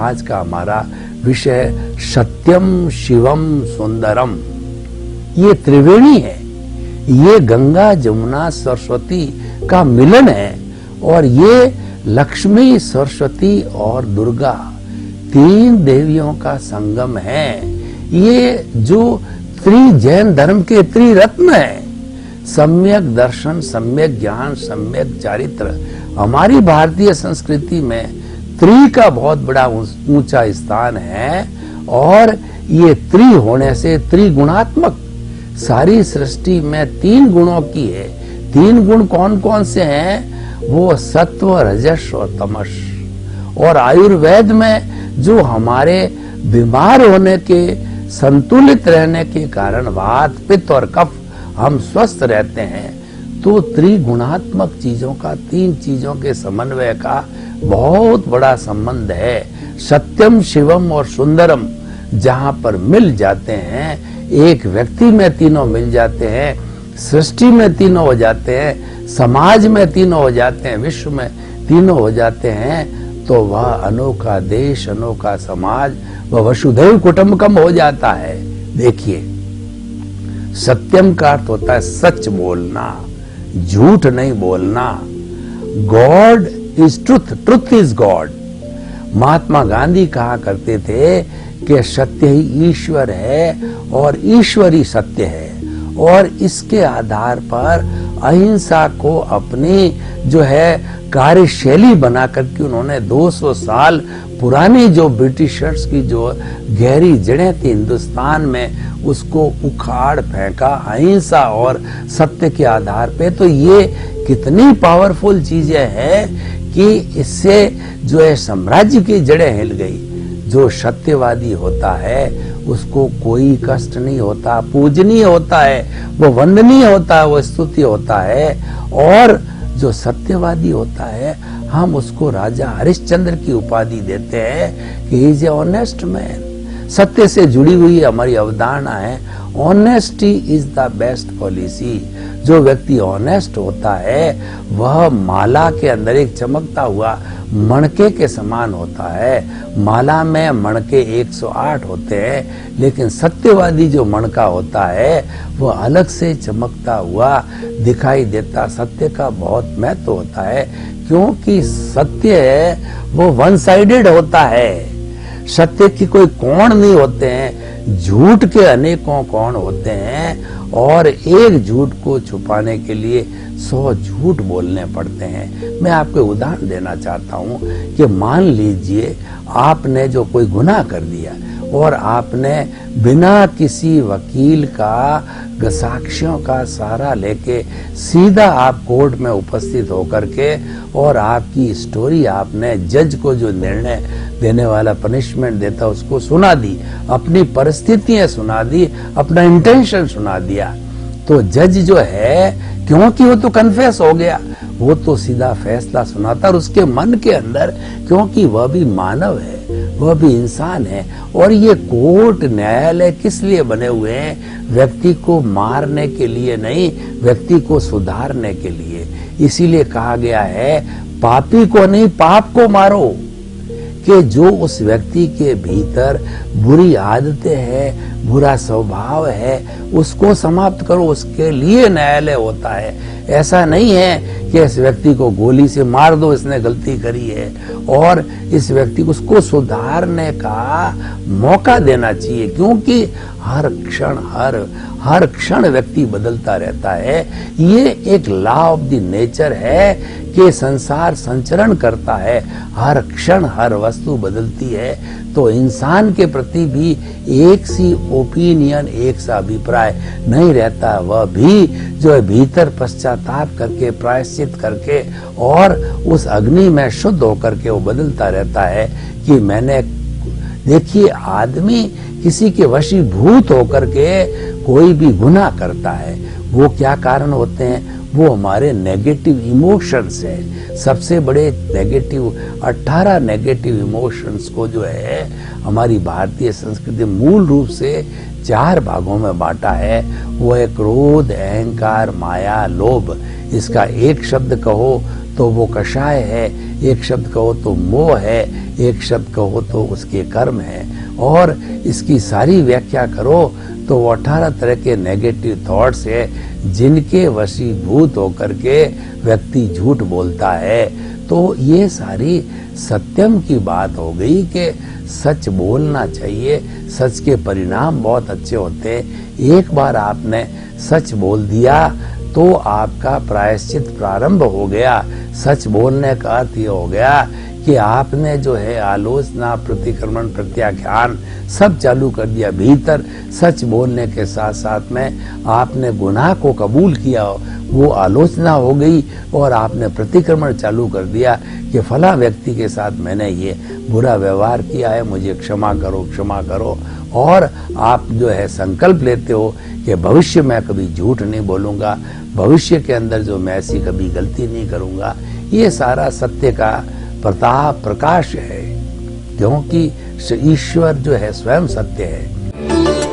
आज का हमारा विषय सत्यम शिवम सुंदरम। ये त्रिवेणी है, ये गंगा जमुना सरस्वती का मिलन है, और ये लक्ष्मी सरस्वती और दुर्गा तीन देवियों का संगम है। ये जो जैन धर्म के त्रिरत्न है, सम्यक दर्शन, सम्यक ज्ञान, सम्यक चारित्र। हमारी भारतीय संस्कृति में त्रि का बहुत बड़ा ऊंचा स्थान है, और ये त्रि होने से त्रिगुणात्मक सारी सृष्टि में तीन गुणों की है। तीन गुण कौन कौन से हैं? वो सत्व, रजस और तमस। और आयुर्वेद में जो हमारे बीमार होने के, संतुलित रहने के कारण वात, पित्त और कफ हम स्वस्थ रहते हैं, तो त्रिगुणात्मक चीजों का, तीन चीजों के समन्वय का बहुत बड़ा संबंध है। सत्यम, शिवम और सुंदरम जहां पर मिल जाते हैं, एक व्यक्ति में तीनों मिल जाते हैं, सृष्टि में तीनों हो जाते हैं, समाज में तीनों हो जाते हैं, विश्व में तीनों हो जाते हैं, तो वह अनोखा देश, अनोखा समाज, वह वसुधैव कुटुंबकम हो जाता है। देखिए, सत्यम का अर्थ होता है सच बोलना, झूठ नहीं बोलना। God is truth, truth is God. Mahatma Gandhi कहा करते थे कि सत्य ही ईश्वर है और ईश्वर ही सत्य है, और इसके आधार पर अहिंसा को अपनी जो है कार्यशैली बना करके उन्होंने 200 साल पुरानी जो ब्रिटिशर्स की जो गहरी जड़ें थी हिंदुस्तान में, उसको उखाड़ फेंका अहिंसा और सत्य के आधार पे। तो ये कितनी पावरफुल चीजें हैं कि इससे जो है साम्राज्य की जड़ें हिल गई। जो सत्यवादी होता है उसको कोई कष्ट नहीं होता, पूजनीय होता है, वो वंदनीय होता है, वो स्तुति होता है। और जो सत्यवादी होता है, हम उसको राजा हरिश्चंद्र की उपाधि देते हैं कि he is a honest man. सत्य से जुड़ी हुई हमारी अवधारणा है, honesty is the best policy. जो व्यक्ति ऑनेस्ट होता है वह माला के अंदर एक चमकता हुआ मणके के समान होता है। माला में मणके 108 होते हैं, लेकिन सत्यवादी जो मणका होता है वह अलग से चमकता हुआ दिखाई देता। सत्य का बहुत महत्व होता है, क्योंकि सत्य है वो वन साइडेड होता है। सत्य की कोई कोण नहीं होते हैं, झूठ के अनेकों कोण होते हैं, और एक झूठ को छुपाने के लिए 100 झूठ बोलने पड़ते हैं। मैं आपको उदाहरण देना चाहता हूं कि मान लीजिए आपने जो कोई गुनाह कर दिया और आपने बिना किसी वकील का, साक्ष्यों का सहारा लेके सीधा आप कोर्ट में उपस्थित होकर के और आपकी स्टोरी आपने जज को जो निर्णय देने वाला पनिशमेंट देता उसको सुना दी, अपनी परिस्थितियां सुना दी, अपना इंटेंशन सुना दिया, तो जज जो है, क्योंकि वो तो कन्फेस हो गया, वो तो सीधा फैसला सुनाता। और उसके मन के अंदर, क्योंकि वह भी मानव है, वह भी इंसान है, और ये कोर्ट न्यायालय किस लिए बने हुए हैं? व्यक्ति को मारने के लिए नहीं, व्यक्ति को सुधारने के लिए। इसीलिए कहा गया है पापी को नहीं, पाप को मारो। कि जो उस व्यक्ति के भीतर बुरी आदतें हैं, बुरा स्वभाव है, उसको समाप्त करो। उसके लिए न्यायालय होता है। ऐसा नहीं है कि इस व्यक्ति को गोली से मार दो, इसने गलती करी है, और इस व्यक्ति को उसको सुधारने का मौका देना चाहिए, क्योंकि हर क्षण व्यक्ति बदलता रहता है। ये एक लॉ ऑफ द नेचर है कि संसार संचरण करता है, हर क्षण हर वस्तु बदलती है। तो इंसान के प्रति भी एक सी ओपिनियन, एक सा अभिप्राय नहीं रहता। वह भी जो है भीतर पश्चाताप करके, प्रायश्चित करके और उस अग्नि में शुद्ध होकर के वो बदलता रहता है कि मैंने, देखिए, आदमी किसी के वशीभूत होकर के कोई भी गुनाह करता है, वो क्या कारण होते हैं? वो हमारे नेगेटिव इमोशंस है। सबसे बड़े नेगेटिव 18 नेगेटिव इमोशंस को जो है हमारी भारतीय संस्कृति मूल रूप से 4 भागों में बांटा है, वो है क्रोध, अहंकार, माया, लोभ। इसका एक शब्द कहो तो वो कषाय है, एक शब्द कहो तो मोह है, एक शब्द कहो तो उसके कर्म है, और इसकी सारी व्याख्या करो तो 18 तरह के नेगेटिव थॉट्स है जिनके वशीभूत होकर के व्यक्ति झूठ बोलता है। तो ये सारी सत्यम की बात हो गई कि सच बोलना चाहिए, सच के परिणाम बहुत अच्छे होते हैं। एक बार आपने सच बोल दिया तो आपका प्रायश्चित प्रारंभ हो गया। सच बोलने का अर्थ ये हो गया कि आपने जो है आलोचना, प्रतिक्रमण, प्रत्याख्यान सब चालू कर दिया। भीतर सच बोलने के साथ साथ में आपने गुनाह को कबूल किया, वो आलोचना हो गई, और आपने प्रतिक्रमण चालू कर दिया कि फला व्यक्ति के साथ मैंने ये बुरा व्यवहार किया है, मुझे क्षमा करो, क्षमा करो। और आप जो है संकल्प लेते हो कि भविष्य में कभी झूठ नहीं बोलूंगा, भविष्य के अंदर जो मैं ऐसी कभी गलती नहीं करूंगा। ये सारा सत्य का प्रताप प्रकाश है, क्योंकि ईश्वर जो है स्वयं सत्य है।